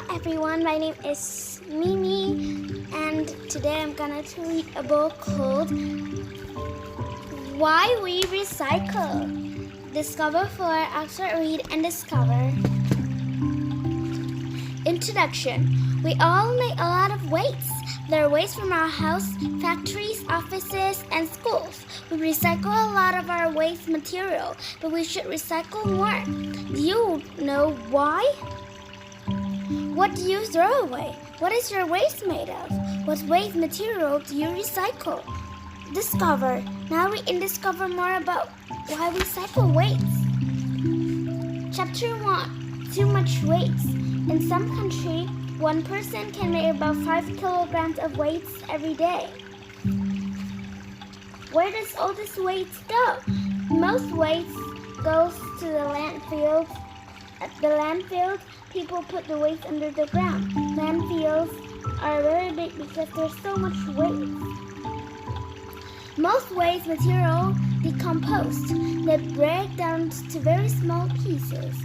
everyone, my name is Mimi and today I'm gonna read a book called Why We Recycle. Discover for Oxford Read and Discover. Introduction. We all make a lot of waste. There are waste from our house, factories, offices, and schools. We recycle a lot of our waste material, but we should recycle more. Do you know why? What do you throw away? What is your waste made of? What waste material do you recycle? Discover. Now we can discover more about why we cycle waste. Chapter 1. Too much waste. In some country, one person can make about 5 kilograms of waste every day. Where does all this waste go? Most waste goes to the landfills. At the landfills, people put the waste under the ground. Landfills are very big because there's so much waste. Most waste material decompose. They break down to very small pieces.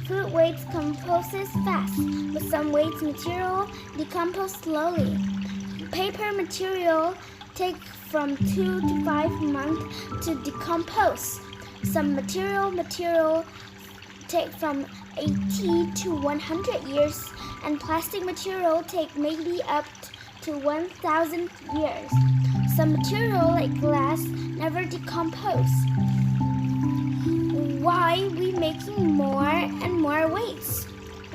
Food waste composes fast, but some waste material decompose slowly. Paper material takes from 2 to 5 months to decompose. Some material take from 80 to 100 years, and plastic material take maybe up to 1,000 years. Some material like glass never decompose. Why we making more and more waste?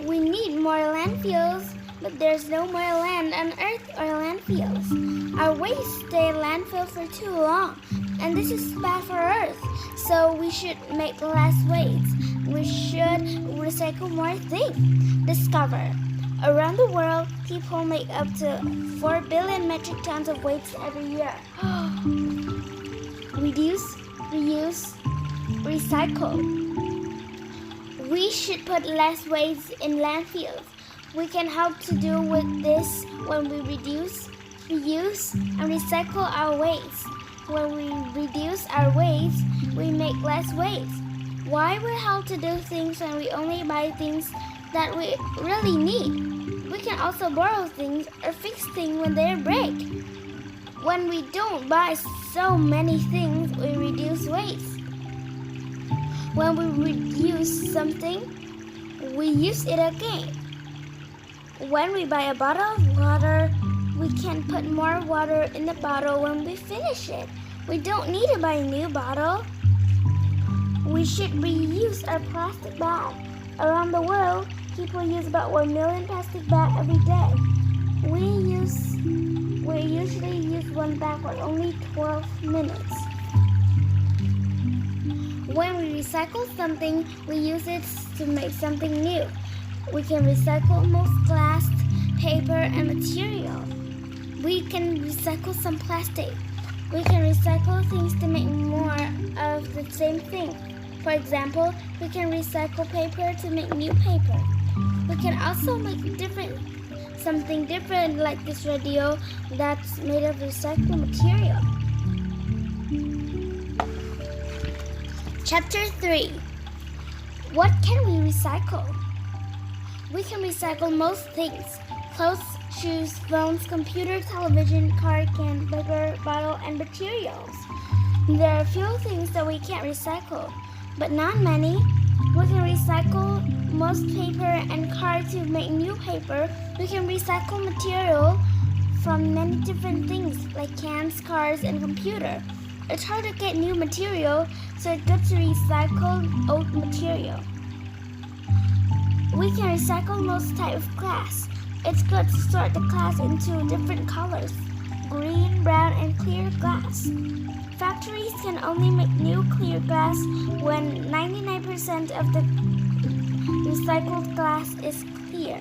We need more landfills, but there's no more land on earth or landfills. Our waste stay in landfill for too long, and this is bad for earth, so we should make less waste. We should recycle more things. Discover. Around the world, people make up to 4 billion metric tons of waste every year. Reduce, reuse, recycle. We should put less waste in landfills. We can help to do with this when we reduce, reuse, and recycle our waste. When we reduce our waste, we make less waste. Why we have to do things when we only buy things that we really need? We can also borrow things or fix things when they break. When we don't buy so many things, we reduce waste. When we reduce something, we use it again. When we buy a bottle of water, we can put more water in the bottle when we finish it. We don't need to buy a new bottle. We should reuse our plastic bag. Around the world, people use about 1 million plastic bags every day. We usually use one bag for only 12 minutes. When we recycle something, we use it to make something new. We can recycle most glass, paper, and material. We can recycle some plastic. We can recycle things to make more of the same thing. For example, we can recycle paper to make new paper. We can also make something different like this radio that's made of recycled material. Chapter 3. What can we recycle? We can recycle most things. Clothes, shoes, phones, computer, television, car, can, paper, bottle, and materials. There are a few things that we can't recycle, but not many. We can recycle most paper and car to make new paper. We can recycle material from many different things like cans, cars, and computer. It's hard to get new material, so it's good to recycle old material. We can recycle most types of glass. It's good to sort the glass into different colors, green, brown, and clear glass. Factories can only make new clear glass when 99% of the recycled glass is clear.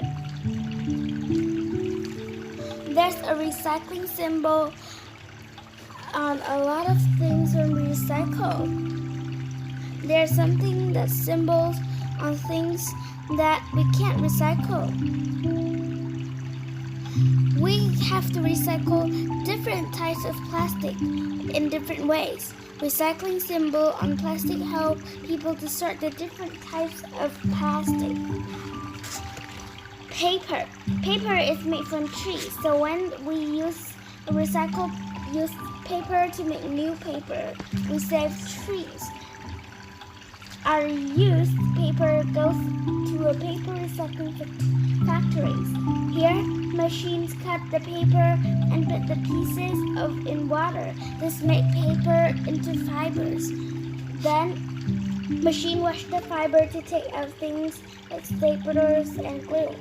There's a recycling symbol on a lot of things when we recycle. There's something that symbols on things that we can't recycle. We have to recycle different types of plastic in different ways. Recycling symbol on plastic help people to sort the different types of plastic. Paper. Paper is made from trees, so when we use paper to make new paper, we save trees. Our used paper goes to a paper recycling factories. Here, machines cut the paper and put the pieces in water. This makes paper into fibers. Then, machine wash the fiber to take out things like staplers and glue.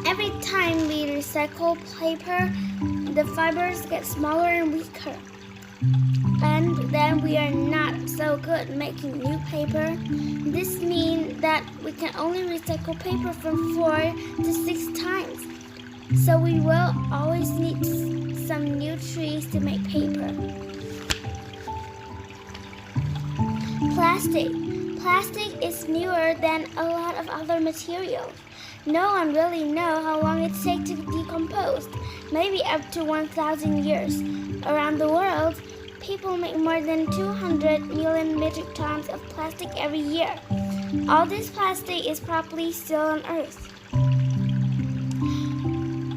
Every time we recycle paper, the fibers get smaller and weaker. And then we are not so good making new paper. This means that we can only recycle paper from 4 to 6 times. So we will always need some new trees to make paper. Plastic. Plastic is newer than a lot of other materials. No one really knows how long it takes to decompose, maybe up to 1,000 years. Around the world, people make more than 200 million metric tons of plastic every year. All this plastic is probably still on Earth.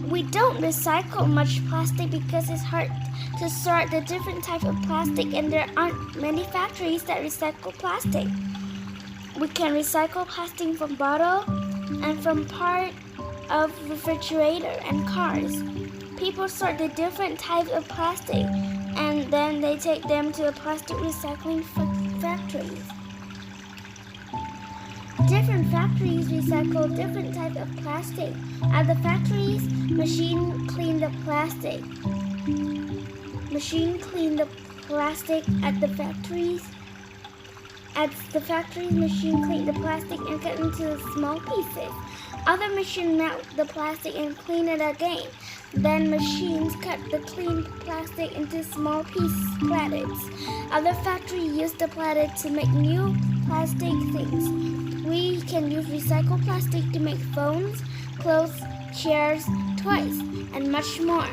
We don't recycle much plastic because it's hard to sort the different types of plastic and there aren't many factories that recycle plastic. We can recycle plastic from bottle and from part of refrigerator and cars. People sort the different types of plastic and then they take them to a plastic recycling factories. Different factories recycle different types of plastic. At the factories, machine clean the plastic. Machine clean the plastic at the factories. At the factories, machine clean the plastic and cut into small pieces. Other machines melt the plastic and clean it again. Then machines cut the clean plastic into small platters. Other factories use the platter to make new plastic things. We can use recycled plastic to make phones, clothes, chairs, toys, and much more.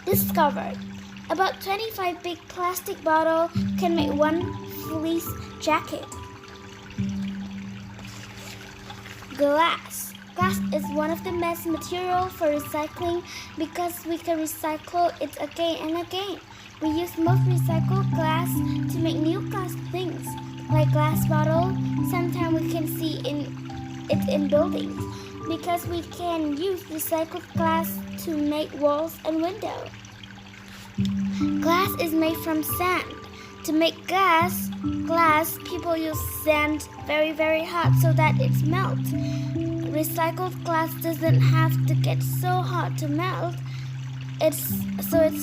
Discovered. About 25 big plastic bottles can make one fleece jacket. Glass. Glass is one of the best materials for recycling because we can recycle it again and again. We use most recycled glass to make new glass things, like glass bottle. Sometimes we can see it in buildings because we can use recycled glass to make walls and windows. Glass is made from sand. To make glass, people use sand very hot so that it melts. Recycled glass doesn't have to get so hot to melt. It's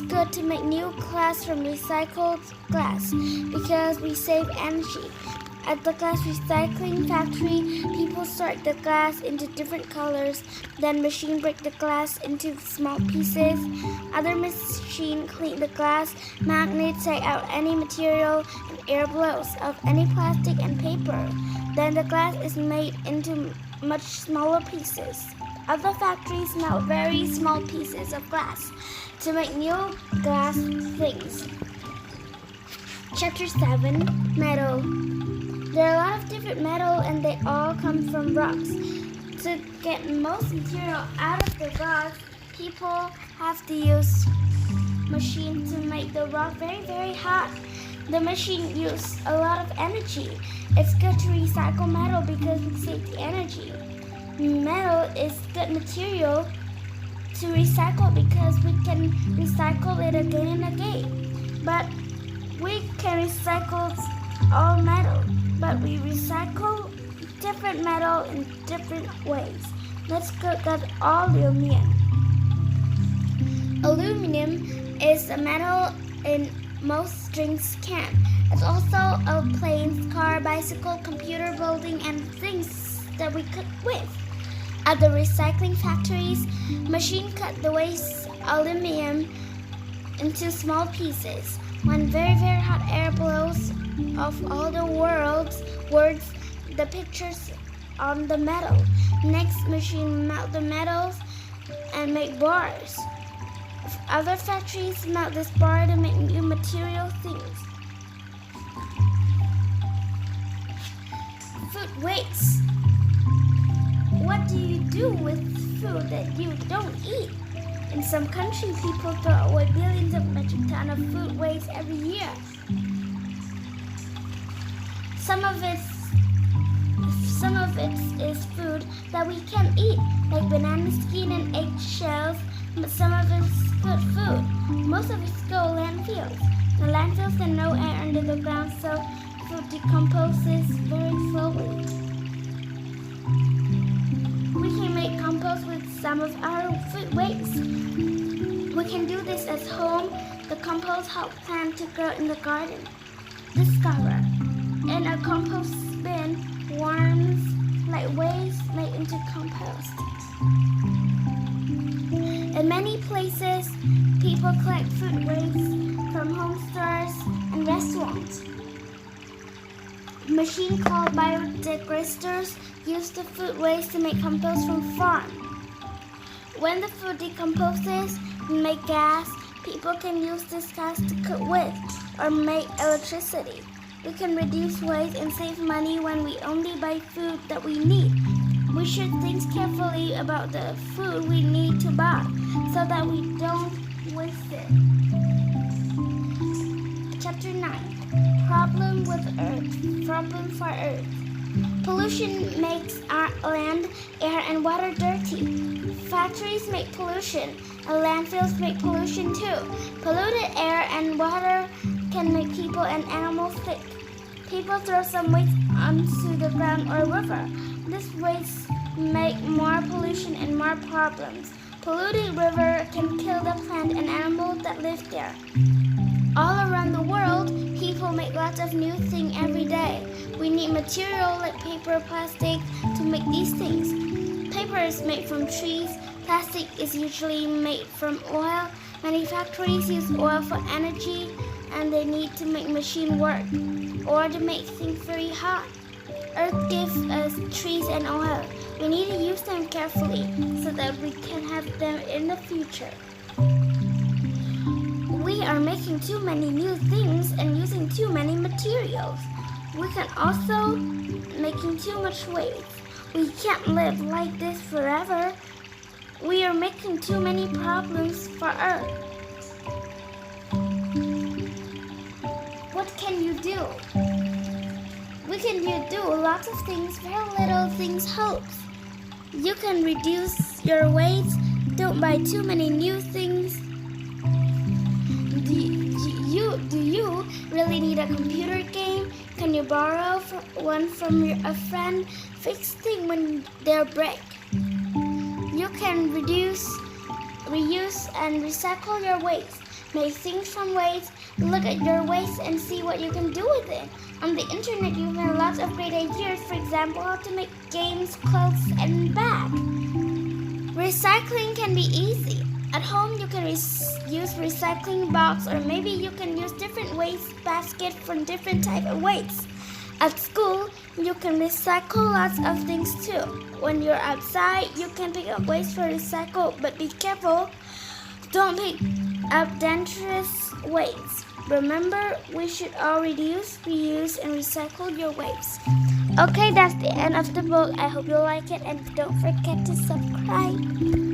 good to make new glass from recycled glass because we save energy. At the glass recycling factory, people sort the glass into different colors. Then machines break the glass into small pieces. Other machines clean the glass. Magnets take out any material and air blows off any plastic and paper. Then the glass is made into much smaller pieces. Other factories melt very small pieces of glass to make new glass things. Chapter 7. Metal. There are a lot of different metals and they all come from rocks. To get most material out of the rocks, people have to use machines to make the rock very hot. The machine uses a lot of energy. It's good to recycle metal because it saves the energy. Metal is good material to recycle because we can recycle it again and again. But we can recycle all metal, but we recycle different metal in different ways. Let's look at aluminum. Aluminum is a metal in most drinks can. It's also a planes, car, bicycle, computer, building, and things that we cook with. At the recycling factories, machines cut the waste aluminum into small pieces. When very hot air blows off all the words, the pictures on the metal. Next, machine melt the metals and make bars. Other factories melt this bar to make new material things. Food waste. what do you do with food that you don't eat? In some countries, people throw away billions of metric tons of food waste every year. Some of it is food that we can eat, like banana skin and eggshells, but some of it is good food. Most of it go landfills. The landfills have no air under the ground, so food decomposes very slowly. We can make compost with some of our food waste. We can do this at home. The compost helps plants to grow in the garden. Discover. In a compost bin, worms like waste made into compost. In many places, people collect food waste from home stores and restaurants. A machine called biodegraders use the food waste to make compost from farm. When the food decomposes and make gas, people can use this gas to cook with or make electricity. We can reduce waste and save money when we only buy food that we need. We should think carefully about the food we need to buy so that we don't waste it. Chapter 9. Problem for Earth. Pollution makes our land, air, and water dirty. Factories make pollution, and landfills make pollution too. Polluted air and water can make people and animals sick. People throw some waste onto the ground or river. This waste makes more pollution and more problems. Polluted river can kill the plant and animals that live there. All around the world, people make lots of new things every day. We need material like paper, plastic to make these things. Paper is made from trees. Plastic is usually made from oil. Many factories use oil for energy, and they need to make machine work or to make things very hot. Earth gives us trees and oil. We need to use them carefully so that we can have them in the future. We are making too many new things and using too many materials. We can also making too much waste. We can't live like this forever. We are making too many problems for Earth. What can you do? We can do lots of things. Very little things helps. You can reduce your waste. Don't buy too many new things. Do you really need a computer game? Can you borrow one from a friend? Fix things when they break. You can reduce, reuse, and recycle your waste. Make things from waste. Look at your waste and see what you can do with it. On the internet, you have lots of great ideas. For example, how to make games, clothes, and bags. Recycling can be easy. At home, you can use recycling box, or maybe you can use different waste basket for different type of waste. At school, you can recycle lots of things too. When you're outside, you can pick up waste for recycle, but be careful. Don't pick up dangerous waste. Remember, we should all reduce, reuse, and recycle your waste. Okay, that's the end of the book. I hope you like it, and don't forget to subscribe.